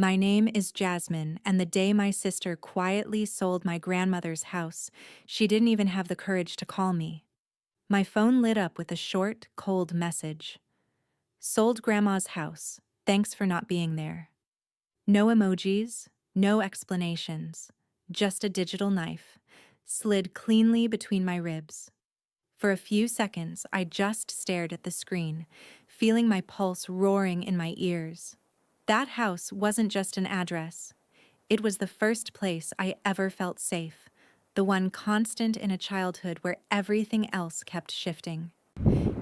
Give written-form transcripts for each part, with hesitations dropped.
My name is Jasmine, and the day my sister quietly sold my grandmother's house, she didn't even have the courage to call me. My phone lit up with a short, cold message. Sold Grandma's house. Thanks for not being there. No emojis, no explanations. Just a digital knife, slid cleanly between my ribs. For a few seconds, I just stared at the screen, feeling my pulse roaring in my ears. That house wasn't just an address. It was the first place I ever felt safe, the one constant in a childhood where everything else kept shifting.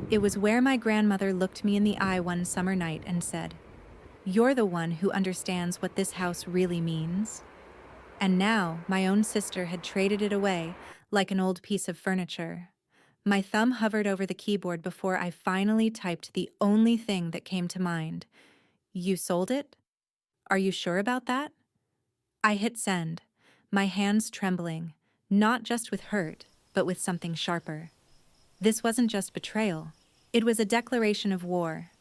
It was where my grandmother looked me in the eye one summer night and said, "You're the one who understands what this house really means." And now, my own sister had traded it away like an old piece of furniture. My thumb hovered over the keyboard before I finally typed the only thing that came to mind. "You sold it? Are you sure about that?" I hit send, my hands trembling, not just with hurt, but with something sharper. This wasn't just betrayal. It was a declaration of war.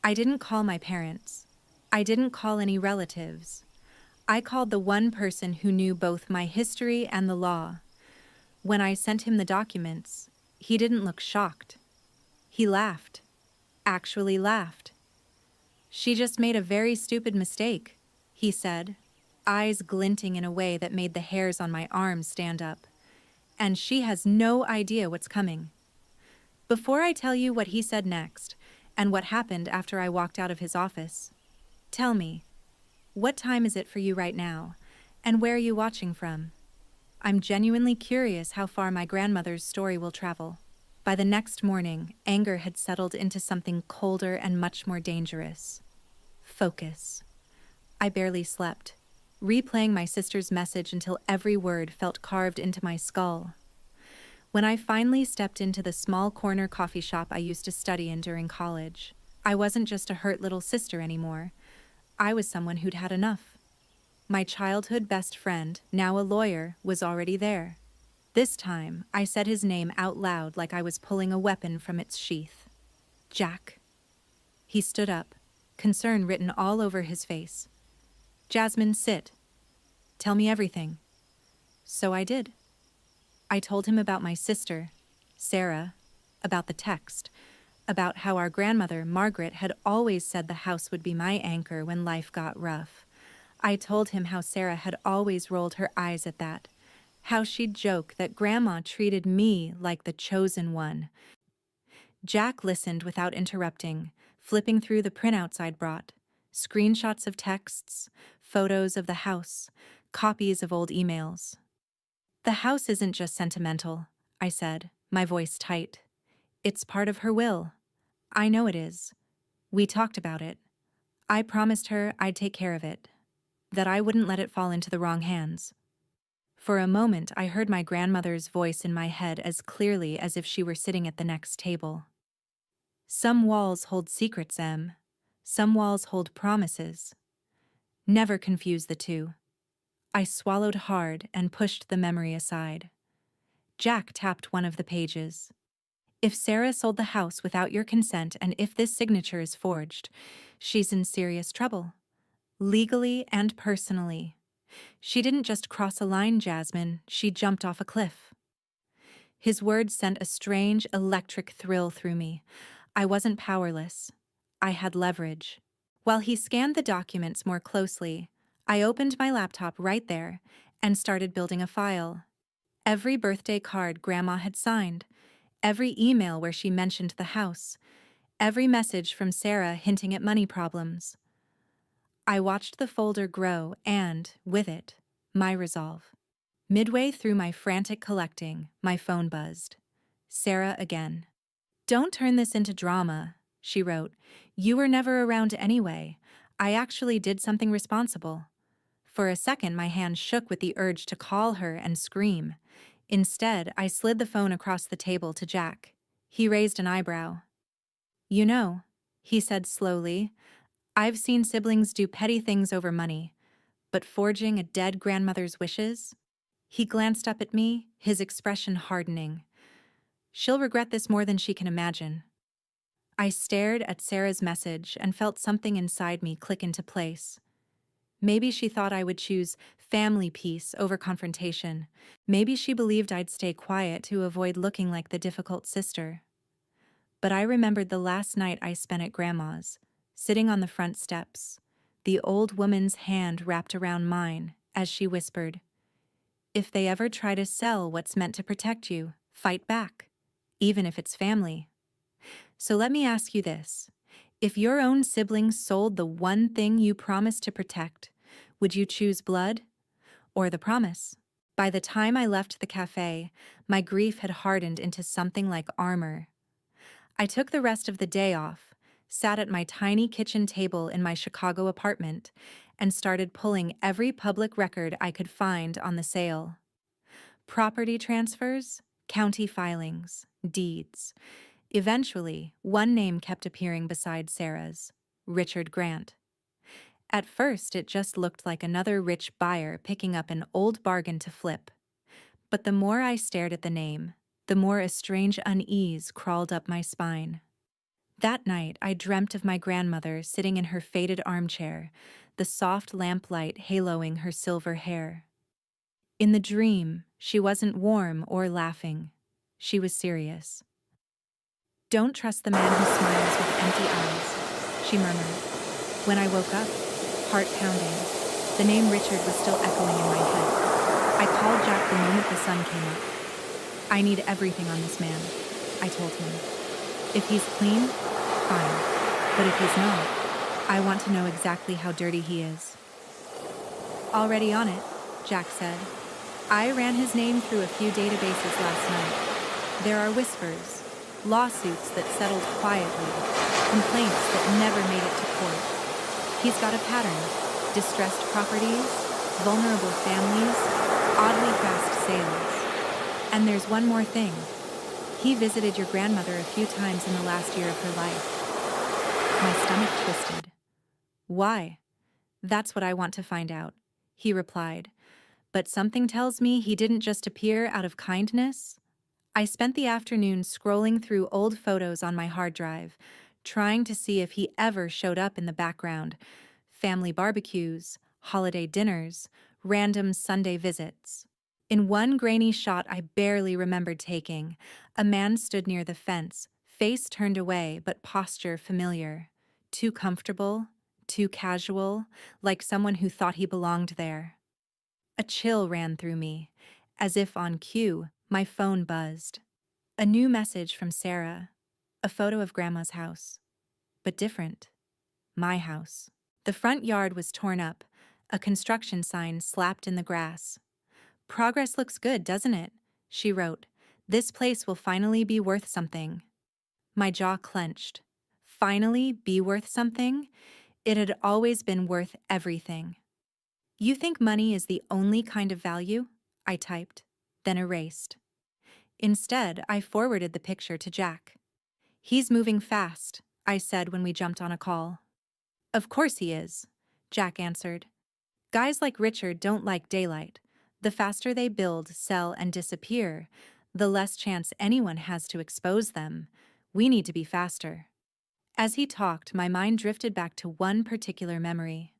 I didn't call my parents. I didn't call any relatives. I called the one person who knew both my history and the law. When I sent him the documents, he didn't look shocked. He laughed. Actually laughed. "She just made a very stupid mistake," he said, eyes glinting in a way that made the hairs on my arms stand up. "And she has no idea what's coming." Before I tell you what he said next, and what happened after I walked out of his office, tell me, what time is it for you right now, and where are you watching from? I'm genuinely curious how far my grandmother's story will travel. By the next morning, anger had settled into something colder and much more dangerous. Focus. I barely slept, replaying my sister's message until every word felt carved into my skull. When I finally stepped into the small corner coffee shop I used to study in during college, I wasn't just a hurt little sister anymore. I was someone who'd had enough. My childhood best friend, now a lawyer, was already there. This time, I said his name out loud like I was pulling a weapon from its sheath. "Jack." He stood up, concern written all over his face. "Jasmine, sit. Tell me everything." So I did. I told him about my sister, Sarah, about the text, about how our grandmother, Margaret, had always said the house would be my anchor when life got rough. I told him how Sarah had always rolled her eyes at that, how she'd joke that Grandma treated me like the chosen one. Jack listened without interrupting, flipping through the printouts I'd brought, screenshots of texts, photos of the house, copies of old emails. "The house isn't just sentimental," I said, my voice tight. "It's part of her will. I know it is. We talked about it. I promised her I'd take care of it, that I wouldn't let it fall into the wrong hands." For a moment, I heard my grandmother's voice in my head as clearly as if she were sitting at the next table. "Some walls hold secrets, Em. Some walls hold promises. Never confuse the two." I swallowed hard and pushed the memory aside. Jack tapped one of the pages. "If Sarah sold the house without your consent and if this signature is forged, she's in serious trouble. Legally and personally. She didn't just cross a line, Jasmine, she jumped off a cliff." His words sent a strange, electric thrill through me. I wasn't powerless. I had leverage. While he scanned the documents more closely, I opened my laptop right there and started building a file. Every birthday card Grandma had signed, every email where she mentioned the house, every message from Sarah hinting at money problems. I watched the folder grow and, with it, my resolve. Midway through my frantic collecting, my phone buzzed. Sarah again. "Don't turn this into drama," she wrote. "You were never around anyway. I actually did something responsible." For a second, my hand shook with the urge to call her and scream. Instead, I slid the phone across the table to Jack. He raised an eyebrow. "You know," he said slowly, "I've seen siblings do petty things over money, but forging a dead grandmother's wishes?" He glanced up at me, his expression hardening. "She'll regret this more than she can imagine." I stared at Sarah's message and felt something inside me click into place. Maybe she thought I would choose family peace over confrontation. Maybe she believed I'd stay quiet to avoid looking like the difficult sister. But I remembered the last night I spent at Grandma's, sitting on the front steps, the old woman's hand wrapped around mine as she whispered, "If they ever try to sell what's meant to protect you, fight back, even if it's family." So let me ask you this. If your own siblings sold the one thing you promised to protect, would you choose blood or the promise? By the time I left the cafe, my grief had hardened into something like armor. I took the rest of the day off, sat at my tiny kitchen table in my Chicago apartment, and started pulling every public record I could find on the sale. Property transfers, county filings, deeds. Eventually, one name kept appearing beside Sarah's: Richard Grant. At first, it just looked like another rich buyer picking up an old bargain to flip. But the more I stared at the name, the more a strange unease crawled up my spine. That night, I dreamt of my grandmother sitting in her faded armchair, the soft lamplight haloing her silver hair. In the dream, she wasn't warm or laughing. She was serious. "Don't trust the man who smiles with empty eyes," she murmured. When I woke up, heart pounding, the name Richard was still echoing in my head. I called Jack the moment the sun came up. "I need everything on this man," I told him. "If he's clean, fine. But if he's not, I want to know exactly how dirty he is." "Already on it," Jack said. "I ran his name through a few databases last night. There are whispers, lawsuits that settled quietly, complaints that never made it to court. He's got a pattern: distressed properties, vulnerable families, oddly fast sales. And there's one more thing. He visited your grandmother a few times in the last year of her life." My stomach twisted. "Why?" "That's what I want to find out," he replied. "But something tells me he didn't just appear out of kindness." I spent the afternoon scrolling through old photos on my hard drive, trying to see if he ever showed up in the background. Family barbecues, holiday dinners, random Sunday visits. In one grainy shot I barely remembered taking, a man stood near the fence, face turned away but posture familiar. Too comfortable, too casual, like someone who thought he belonged there. A chill ran through me. As if on cue, my phone buzzed. A new message from Sarah. A photo of Grandma's house. But different. My house. The front yard was torn up, a construction sign slapped in the grass. "Progress looks good, doesn't it?" she wrote. "This place will finally be worth something." My jaw clenched. Finally be worth something? It had always been worth everything. "You think money is the only kind of value?" I typed, then erased. Instead, I forwarded the picture to Jack. "He's moving fast," I said when we jumped on a call. "Of course he is," Jack answered. "Guys like Richard don't like daylight. The faster they build, sell, and disappear, the less chance anyone has to expose them. We need to be faster." As he talked, my mind drifted back to one particular memory.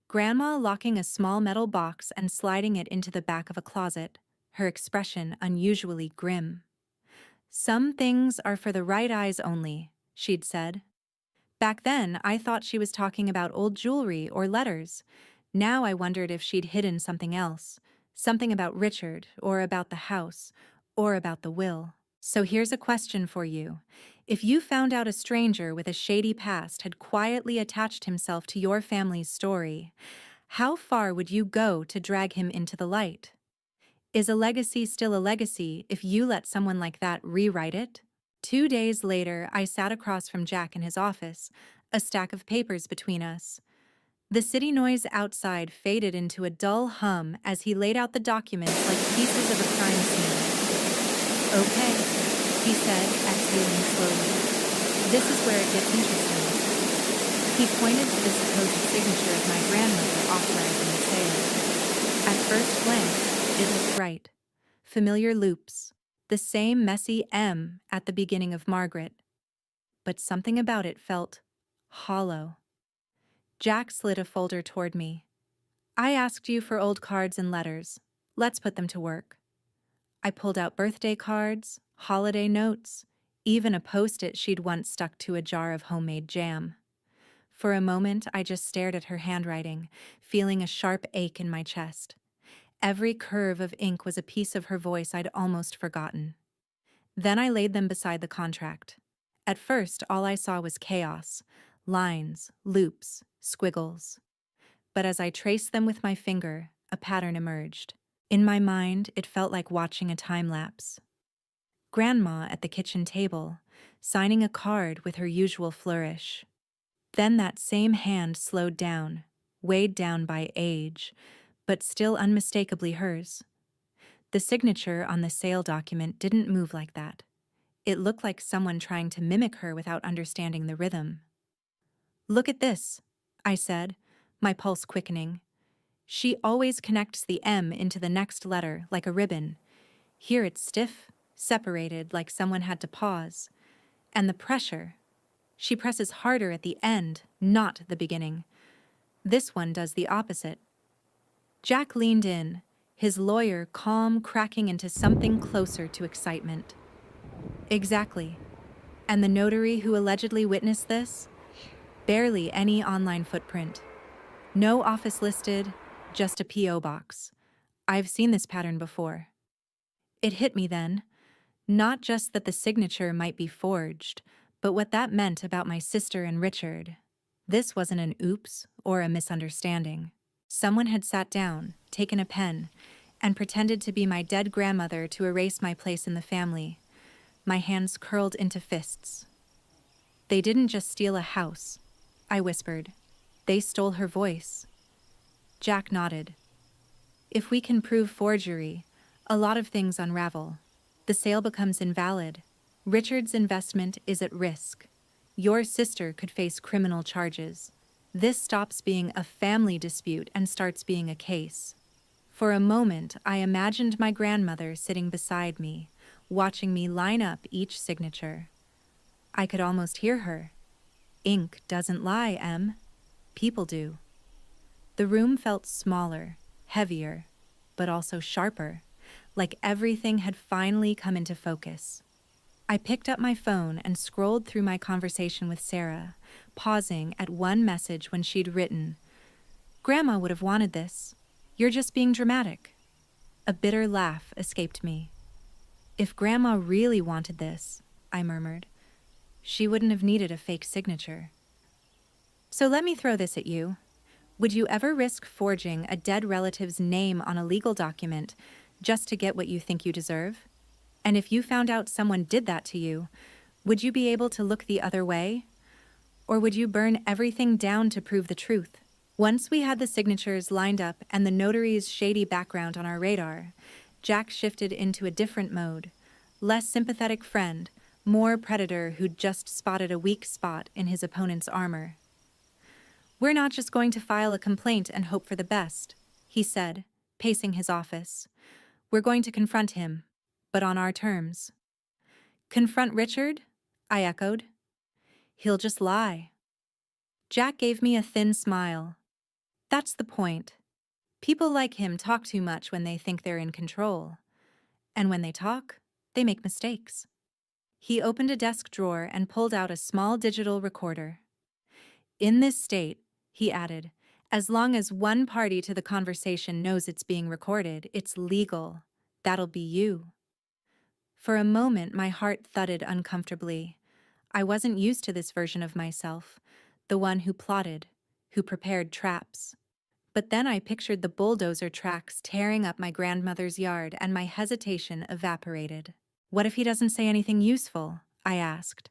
Grandma locking a small metal box and sliding it into the back of a closet, her expression unusually grim. "Some things are for the right eyes only," she'd said. Back then, I thought she was talking about old jewelry or letters. Now I wondered if she'd hidden something else, something about Richard, or about the house, or about the will. So here's a question for you. If you found out a stranger with a shady past had quietly attached himself to your family's story, how far would you go to drag him into the light? Is a legacy still a legacy if you let someone like that rewrite it? 2 days later, I sat across from Jack in his office, a stack of papers between us. The city noise outside faded into a dull hum as he laid out the documents like pieces of a crime scene. "Okay," he said, exhaling slowly. "This is where it gets interesting." He pointed to the supposed signature of my grandmother authorizing the sale. At first glance, it looked right. Familiar loops. The same messy M at the beginning of Margaret. But something about it felt hollow. Jack slid a folder toward me. I asked you for old cards and letters. Let's put them to work. I pulled out birthday cards, holiday notes, even a post-it she'd once stuck to a jar of homemade jam. For a moment, I just stared at her handwriting, feeling a sharp ache in my chest. Every curve of ink was a piece of her voice I'd almost forgotten. Then I laid them beside the contract. At first, all I saw was chaos: lines, loops, squiggles. But as I traced them with my finger, a pattern emerged. In my mind, it felt like watching a time lapse. Grandma at the kitchen table, signing a card with her usual flourish. Then that same hand slowed down, weighed down by age, but still unmistakably hers. The signature on the sale document didn't move like that. It looked like someone trying to mimic her without understanding the rhythm. "Look at this," I said, my pulse quickening. She always connects the M into the next letter like a ribbon. Here it's stiff, separated like someone had to pause. And the pressure. She presses harder at the end, not the beginning. This one does the opposite. Jack leaned in, his lawyer calm, cracking into something closer to excitement. Exactly. And the notary who allegedly witnessed this? Barely any online footprint. No office listed, just a P.O. box. I've seen this pattern before. It hit me then, not just that the signature might be forged, but what that meant about my sister and Richard. This wasn't an oops or a misunderstanding. Someone had sat down, taken a pen, and pretended to be my dead grandmother to erase my place in the family. My hands curled into fists. "They didn't just steal a house," I whispered. "They stole her voice." Jack nodded. "If we can prove forgery, a lot of things unravel. The sale becomes invalid. Richard's investment is at risk. Your sister could face criminal charges. This stops being a family dispute and starts being a case." For a moment, I imagined my grandmother sitting beside me, watching me line up each signature. I could almost hear her. "Ink doesn't lie, Em. People do." The room felt smaller, heavier, but also sharper, like everything had finally come into focus. I picked up my phone and scrolled through my conversation with Sarah, pausing at one message when she'd written, "Grandma would have wanted this. You're just being dramatic." A bitter laugh escaped me. "If Grandma really wanted this," I murmured, "she wouldn't have needed a fake signature." So let me throw this at you. Would you ever risk forging a dead relative's name on a legal document just to get what you think you deserve? And if you found out someone did that to you, would you be able to look the other way? Or would you burn everything down to prove the truth? Once we had the signatures lined up and the notary's shady background on our radar, Jack shifted into a different mode. Less sympathetic friend, more predator who'd just spotted a weak spot in his opponent's armor. "We're not just going to file a complaint and hope for the best," he said, pacing his office. "We're going to confront him, but on our terms." "Confront Richard?" I echoed. "He'll just lie." Jack gave me a thin smile. "That's the point. People like him talk too much when they think they're in control. And when they talk, they make mistakes." He opened a desk drawer and pulled out a small digital recorder. "In this state," he added, "as long as one party to the conversation knows it's being recorded, it's legal. That'll be you." For a moment, my heart thudded uncomfortably. I wasn't used to this version of myself, the one who plotted, who prepared traps. But then I pictured the bulldozer tracks tearing up my grandmother's yard, and my hesitation evaporated. "What if he doesn't say anything useful?" I asked.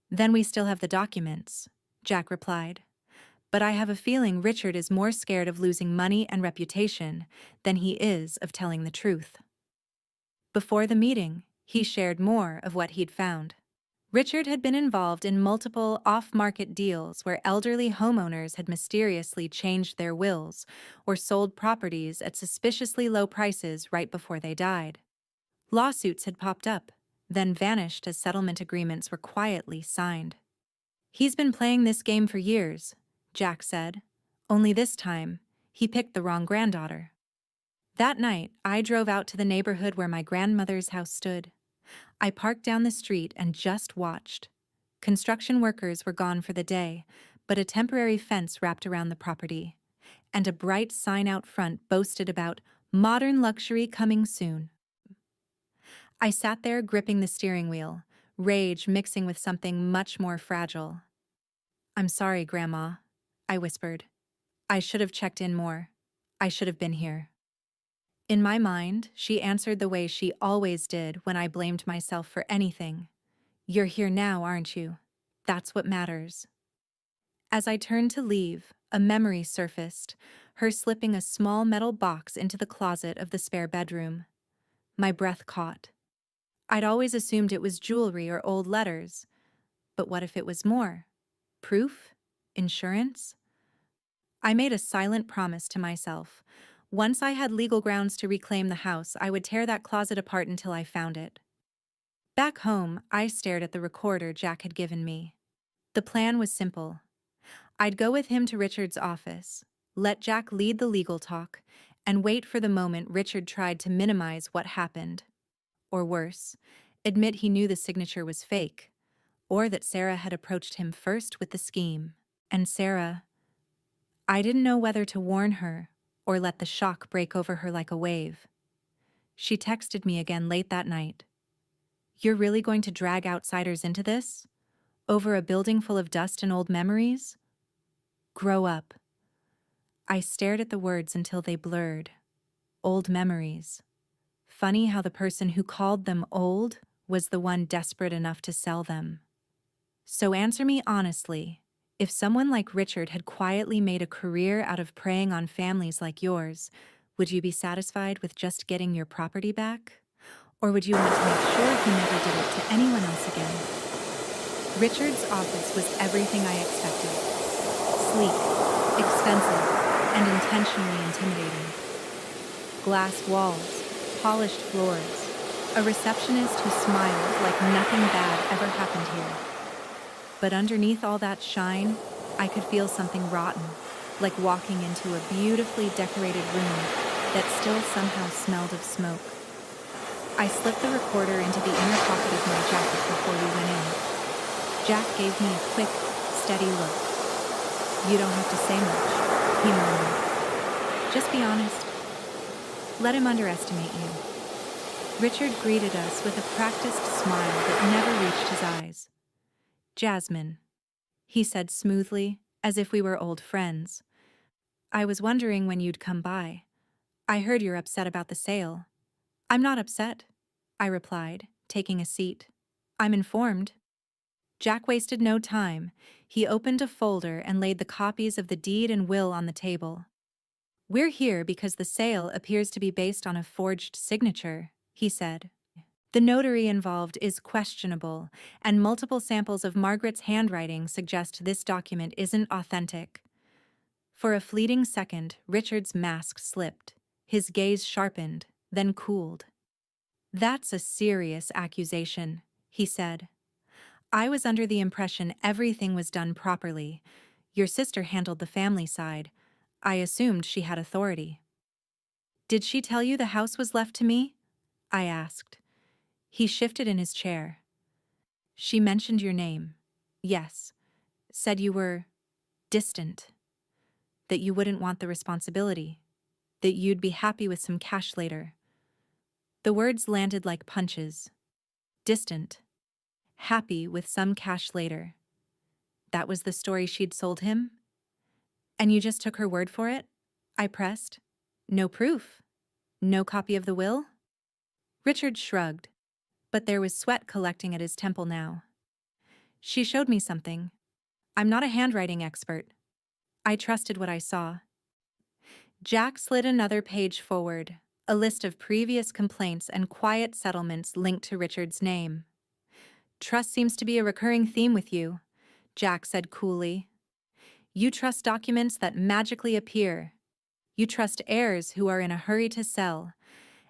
"Then we still have the documents," Jack replied. "But I have a feeling Richard is more scared of losing money and reputation than he is of telling the truth." Before the meeting, he shared more of what he'd found. Richard had been involved in multiple off-market deals where elderly homeowners had mysteriously changed their wills or sold properties at suspiciously low prices right before they died. Lawsuits had popped up, then vanished as settlement agreements were quietly signed. "He's been playing this game for years," Jack said. "Only this time, He picked the wrong granddaughter. That night, I drove out to the neighborhood where my grandmother's house stood. I parked down the street and just watched. Construction workers were gone for the day, but a temporary fence wrapped around the property, and a bright sign out front boasted about modern luxury coming soon. I sat there gripping the steering wheel, rage mixing with something much more fragile. "I'm sorry, Grandma," I whispered. "I should have checked in more. I should have been here." In my mind, she answered the way she always did when I blamed myself for anything. "You're here now, aren't you? That's what matters." As I turned to leave, a memory surfaced, her slipping a small metal box into the closet of the spare bedroom. My breath caught. I'd always assumed it was jewelry or old letters. But what if it was more? Proof? Insurance? I made a silent promise to myself. Once I had legal grounds to reclaim the house, I would tear that closet apart until I found it. Back home, I stared at the recorder Jack had given me. The plan was simple. I'd go with him to Richard's office, let Jack lead the legal talk, and wait for the moment Richard tried to minimize what happened. Or worse, admit he knew the signature was fake, or that Sarah had approached him first with the scheme. And Sarah, I didn't know whether to warn her or let the shock break over her like a wave. She texted me again late that night. "You're really going to drag outsiders into this? Over a building full of dust and old memories? Grow up." I stared at the words until they blurred. Old memories. Funny how the person who called them old was the one desperate enough to sell them. So answer me honestly, if someone like Richard had quietly made a career out of preying on families like yours, would you be satisfied with just getting your property back? Or would you want to make sure he never did it to anyone else again? Richard's office was everything I expected. Sleek, expensive, and intentionally intimidating. Glass walls, polished floors, a receptionist who smiled like nothing bad ever happened here. But underneath all that shine, I could feel something rotten, like walking into a beautifully decorated room that still somehow smelled of smoke. I slipped the recorder into the inner pocket of my jacket before we went in. Jack gave me a quick, steady look. "You don't have to say much," he murmured. "Just be honest. Let him underestimate you." Richard greeted us with a practiced smile that never reached his eyes. "Jasmine," he said smoothly, as if we were old friends. "I was wondering when you'd come by. I heard you're upset about the sale." "I'm not upset," I replied, taking a seat. "I'm informed." Jack wasted no time. He opened a folder and laid the copies of the deed and will on the table. "We're here because the sale appears to be based on a forged signature," he said. "The notary involved is questionable, and multiple samples of Margaret's handwriting suggest this document isn't authentic." For a fleeting second, Richard's mask slipped. His gaze sharpened, then cooled. "That's a serious accusation," he said. "I was under the impression everything was done properly. Your sister handled the family side. I assumed she had authority." "Did she tell you the house was left to me?" I asked. He shifted in his chair. "She mentioned your name. Yes. Said you were distant. That you wouldn't want the responsibility. That you'd be happy with some cash later." The words landed like punches. Distant. Happy with some cash later. That was the story she'd sold him? "And you just took her word for it?" I pressed. "No proof? No copy of the will?" Richard shrugged, but there was sweat collecting at his temple now. "She showed me something. I'm not a handwriting expert. I trusted what I saw." Jack slid another page forward, a list of previous complaints and quiet settlements linked to Richard's name. "Trust seems to be a recurring theme with you," Jack said coolly. "You trust documents that magically appear. You trust heirs who are in a hurry to sell.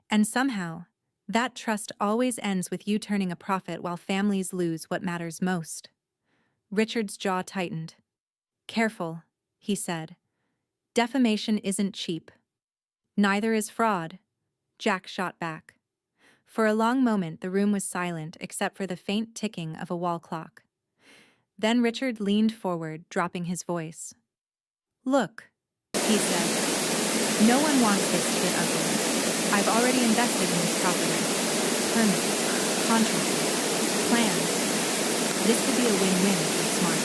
And somehow, that trust always ends with you turning a profit while families lose what matters most." Richard's jaw tightened. "Careful," he said. Defamation isn't cheap. Neither is fraud, Jack shot back. For a long moment, the room was silent except for the faint ticking of a wall clock. Then Richard leaned forward, dropping his voice. Look, he said. No one wants this to get ugly. I've already invested in this property. Permits, contracts, plans. This could be a win-win if you're smart.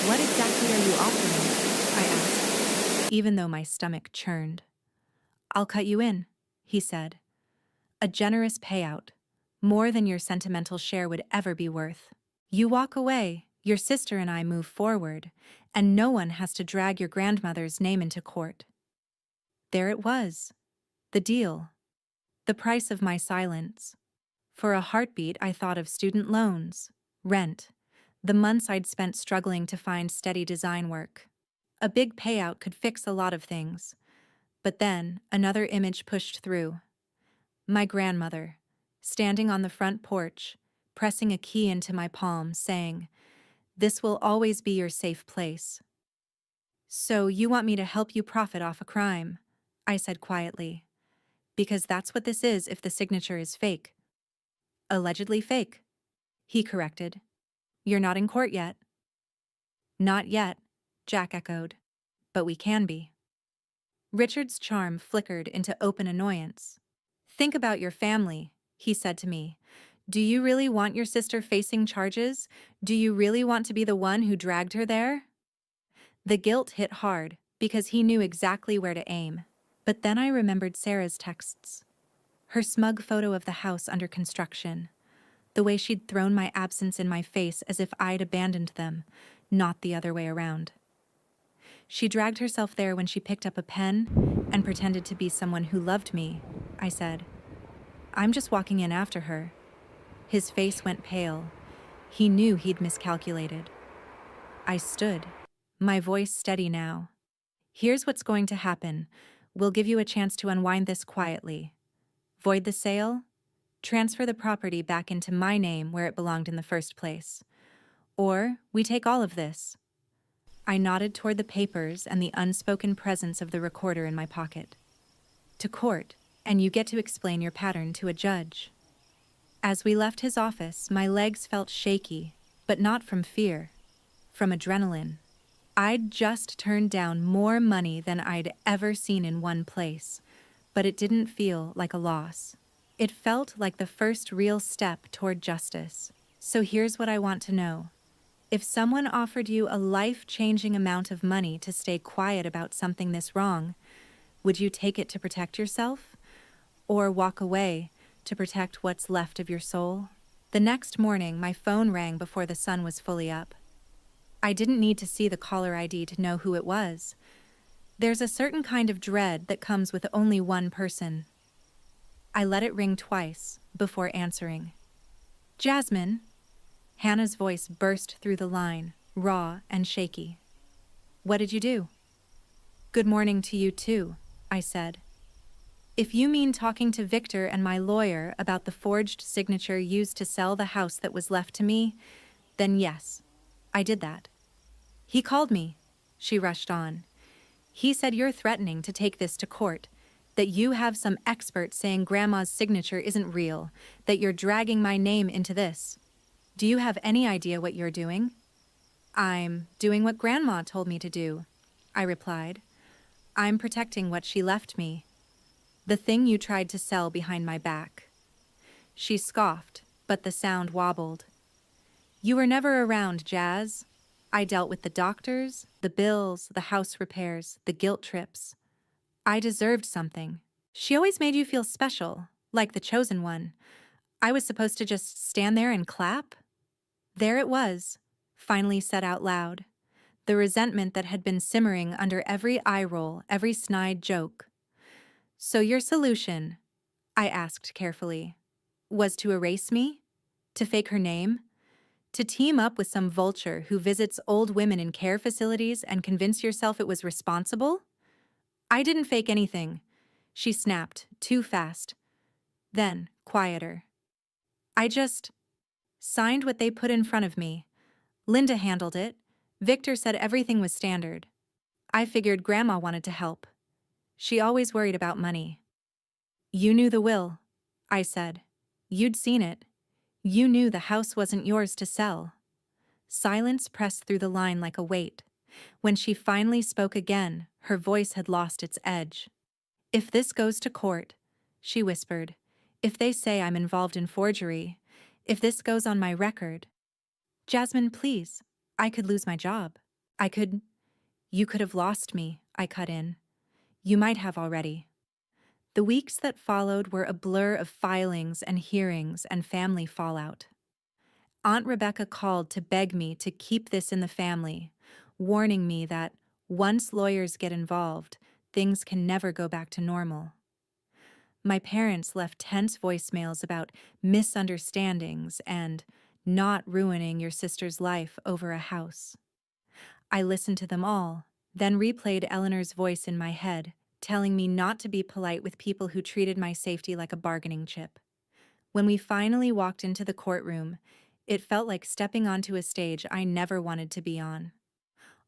What exactly are you offering? I asked, even though my stomach churned. I'll cut you in, he said. A generous payout, more than your sentimental share would ever be worth. You walk away, your sister and I move forward, and no one has to drag your grandmother's name into court. There it was. The deal. The price of my silence. For a heartbeat, I thought of student loans, rent, the months I'd spent struggling to find steady design work. A big payout could fix a lot of things. But then, another image pushed through. My grandmother, standing on the front porch, pressing a key into my palm, saying, "This will always be your safe place." So you want me to help you profit off a crime? I said quietly. Because that's what this is if the signature is fake. Allegedly fake, he corrected. You're not in court yet. Not yet, Jack echoed. But we can be. Richard's charm flickered into open annoyance. Think about your family, he said to me. Do you really want your sister facing charges? Do you really want to be the one who dragged her there? The guilt hit hard, because he knew exactly where to aim. But then I remembered Sarah's texts. Her smug photo of the house under construction. The way she'd thrown my absence in my face as if I'd abandoned them, not the other way around. She dragged herself there when she picked up a pen and pretended to be someone who loved me, I said. I'm just walking in after her. His face went pale. He knew he'd miscalculated. I stood, my voice steady now. Here's what's going to happen. We'll give you a chance to unwind this quietly. Void the sale, transfer the property back into my name where it belonged in the first place. Or we take all of this. I nodded toward the papers and the unspoken presence of the recorder in my pocket. To court, and you get to explain your pattern to a judge. As we left his office, my legs felt shaky, but not from fear, from adrenaline. I'd just turned down more money than I'd ever seen in one place, but it didn't feel like a loss. It felt like the first real step toward justice. So here's what I want to know. If someone offered you a life-changing amount of money to stay quiet about something this wrong, would you take it to protect yourself? Or walk away to protect what's left of your soul? The next morning, my phone rang before the sun was fully up. I didn't need to see the caller ID to know who it was. There's a certain kind of dread that comes with only one person. I let it ring twice before answering. Jasmine? Hannah's voice burst through the line, raw and shaky. What did you do? Good morning to you too, I said. If you mean talking to Victor and my lawyer about the forged signature used to sell the house that was left to me, then yes, I did that. He called me, she rushed on. He said you're threatening to take this to court, that you have some expert saying Grandma's signature isn't real, that you're dragging my name into this. Do you have any idea what you're doing? I'm doing what Grandma told me to do, I replied. I'm protecting what she left me. The thing you tried to sell behind my back. She scoffed, but the sound wobbled. You were never around, Jazz. I dealt with the doctors, the bills, the house repairs, the guilt trips. I deserved something. She always made you feel special, like the chosen one. I was supposed to just stand there and clap? There it was, finally said out loud. The resentment that had been simmering under every eye roll, every snide joke. So your solution, I asked carefully, was to erase me? To fake her name? To team up with some vulture who visits old women in care facilities and convince yourself it was responsible? I didn't fake anything, she snapped, too fast. Then, quieter. I just signed what they put in front of me. Linda handled it. Victor said everything was standard. I figured Grandma wanted to help. She always worried about money. You knew the will, I said. You'd seen it. You knew the house wasn't yours to sell. Silence pressed through the line like a weight. When she finally spoke again, her voice had lost its edge. If this goes to court, she whispered, if they say I'm involved in forgery, if this goes on my record. Jasmine, please, I could lose my job. You could have lost me, I cut in. You might have already. The weeks that followed were a blur of filings and hearings and family fallout. Aunt Rebecca called to beg me to keep this in the family, warning me that once lawyers get involved, things can never go back to normal. My parents left tense voicemails about misunderstandings and not ruining your sister's life over a house. I listened to them all, then replayed Eleanor's voice in my head, telling me not to be polite with people who treated my safety like a bargaining chip. When we finally walked into the courtroom, it felt like stepping onto a stage I never wanted to be on.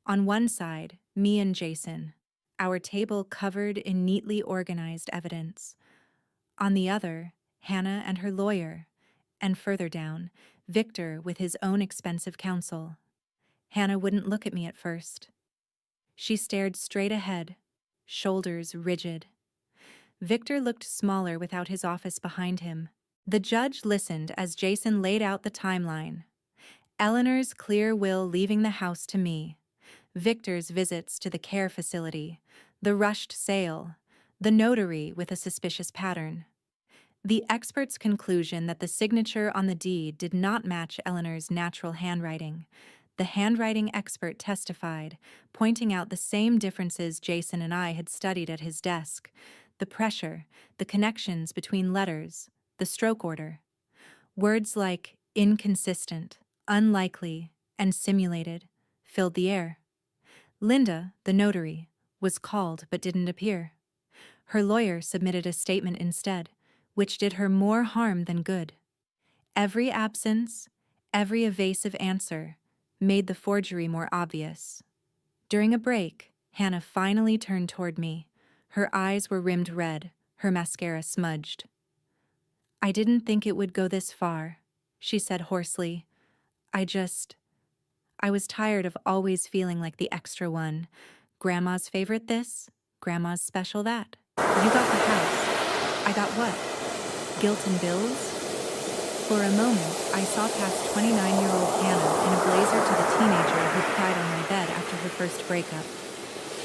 On one side, me and Jason, our table covered in neatly organized evidence. On the other, Hannah and her lawyer, and further down, Victor with his own expensive counsel. Hannah wouldn't look at me at first. She stared straight ahead, shoulders rigid. Victor looked smaller without his office behind him. The judge listened as Jason laid out the timeline. Eleanor's clear will leaving the house to me, Victor's visits to the care facility, the rushed sale, the notary with a suspicious pattern. The expert's conclusion that the signature on the deed did not match Eleanor's natural handwriting. The handwriting expert testified, pointing out the same differences Jason and I had studied at his desk: the pressure, the connections between letters, the stroke order. Words like inconsistent, unlikely, and simulated filled the air. Linda, the notary, was called but didn't appear. Her lawyer submitted a statement instead, which did her more harm than good. Every absence, every evasive answer, made the forgery more obvious. During a break, Hannah finally turned toward me. Her eyes were rimmed red, her mascara smudged. I didn't think it would go this far, she said hoarsely. I was tired of always feeling like the extra one. Grandma's favorite this, Grandma's special that. You got the house. I got what? Guilt and bills? For a moment, I saw past 29-year-old Hannah in a blazer to the teenager who'd cried on my bed after her first breakup,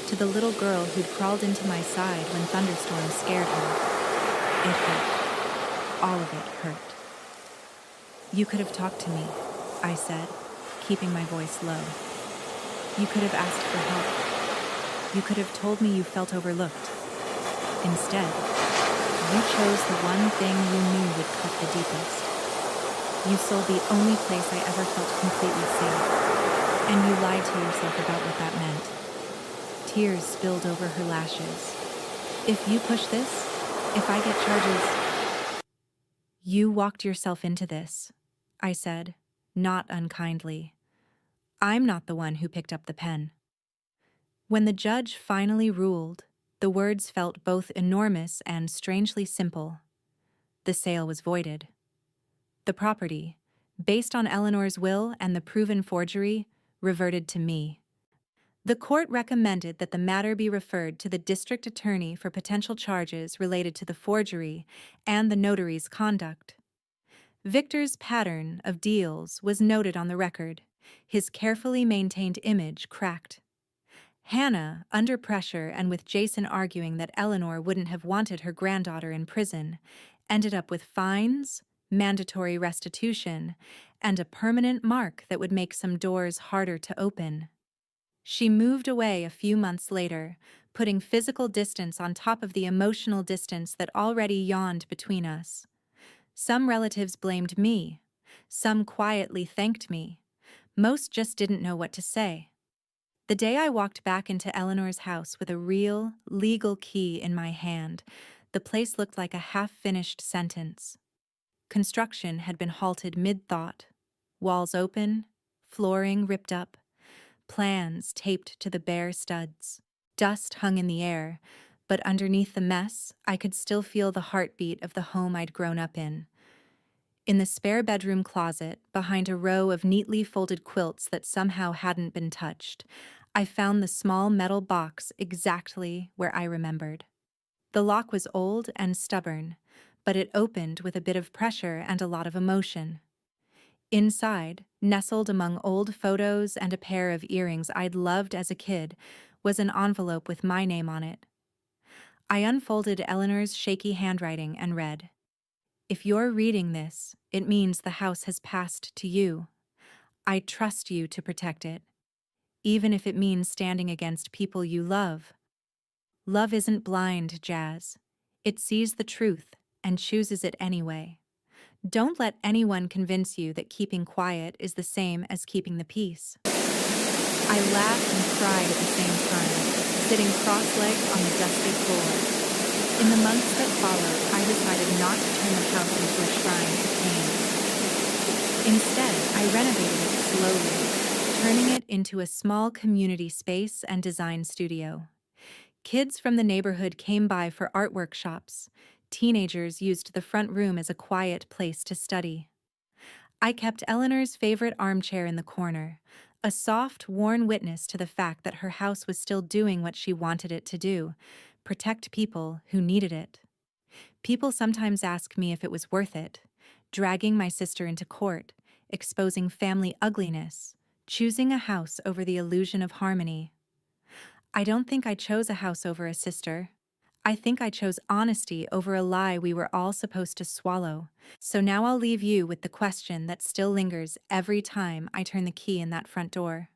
to the little girl who'd crawled into my side when thunderstorms scared her. It hurt. All of it hurt. You could have talked to me, I said, keeping my voice low. You could have asked for help. You could have told me you felt overlooked. Instead, you chose the one thing you knew would cut the deepest. You sold the only place I ever felt completely safe, and you lied to yourself about what that meant. Tears spilled over her lashes. If you push this, if I get charges... You walked yourself into this, I said, not unkindly. I'm not the one who picked up the pen. When the judge finally ruled, the words felt both enormous and strangely simple. The sale was voided. The property, based on Eleanor's will and the proven forgery, reverted to me. The court recommended that the matter be referred to the district attorney for potential charges related to the forgery and the notary's conduct. Victor's pattern of deals was noted on the record, his carefully maintained image cracked. Hannah, under pressure and with Jason arguing that Eleanor wouldn't have wanted her granddaughter in prison, ended up with fines, mandatory restitution, and a permanent mark that would make some doors harder to open. She moved away a few months later, putting physical distance on top of the emotional distance that already yawned between us. Some relatives blamed me. Some quietly thanked me. Most just didn't know what to say. The day I walked back into Eleanor's house with a real, legal key in my hand, the place looked like a half-finished sentence. Construction had been halted mid-thought. Walls open, flooring ripped up, plans taped to the bare studs. Dust hung in the air, but underneath the mess, I could still feel the heartbeat of the home I'd grown up in. In the spare bedroom closet, behind a row of neatly folded quilts that somehow hadn't been touched, I found the small metal box exactly where I remembered. The lock was old and stubborn, but it opened with a bit of pressure and a lot of emotion. Inside, nestled among old photos and a pair of earrings I'd loved as a kid, was an envelope with my name on it. I unfolded Eleanor's shaky handwriting and read, "If you're reading this, it means the house has passed to you. I trust you to protect it, even if it means standing against people you love. Love isn't blind, Jazz. It sees the truth and chooses it anyway. Don't let anyone convince you that keeping quiet is the same as keeping the peace." I laughed and cried at the same time, sitting cross-legged on the dusty floor. In the months that followed, I decided not to turn the house into a shrine to pain. Instead, I renovated it slowly, turning it into a small community space and design studio. Kids from the neighborhood came by for art workshops. Teenagers used the front room as a quiet place to study. I kept Eleanor's favorite armchair in the corner, a soft, worn witness to the fact that her house was still doing what she wanted it to do: protect people who needed it. People sometimes ask me if it was worth it, dragging my sister into court, exposing family ugliness, choosing a house over the illusion of harmony. I don't think I chose a house over a sister. I think I chose honesty over a lie we were all supposed to swallow. So now I'll leave you with the question that still lingers every time I turn the key in that front door.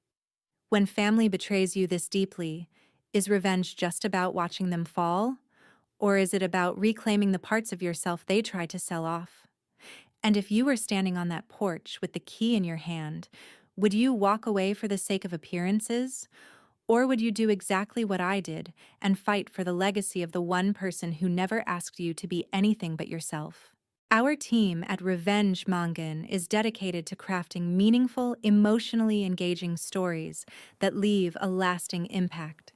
When family betrays you this deeply, is revenge just about watching them fall? Or is it about reclaiming the parts of yourself they tried to sell off? And if you were standing on that porch with the key in your hand, would you walk away for the sake of appearances? Or would you do exactly what I did and fight for the legacy of the one person who never asked you to be anything but yourself? Our team at Revenge Mangan is dedicated to crafting meaningful, emotionally engaging stories that leave a lasting impact.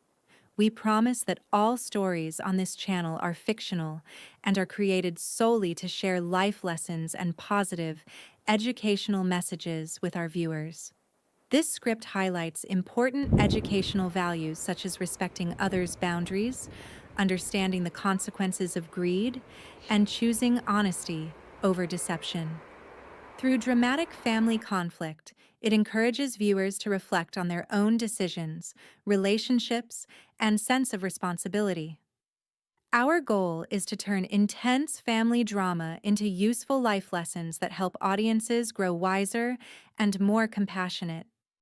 We promise that all stories on this channel are fictional and are created solely to share life lessons and positive, educational messages with our viewers. This script highlights important educational values such as respecting others' boundaries, understanding the consequences of greed, and choosing honesty over deception. Through dramatic family conflict, it encourages viewers to reflect on their own decisions, relationships, and sense of responsibility. Our goal is to turn intense family drama into useful life lessons that help audiences grow wiser and more compassionate.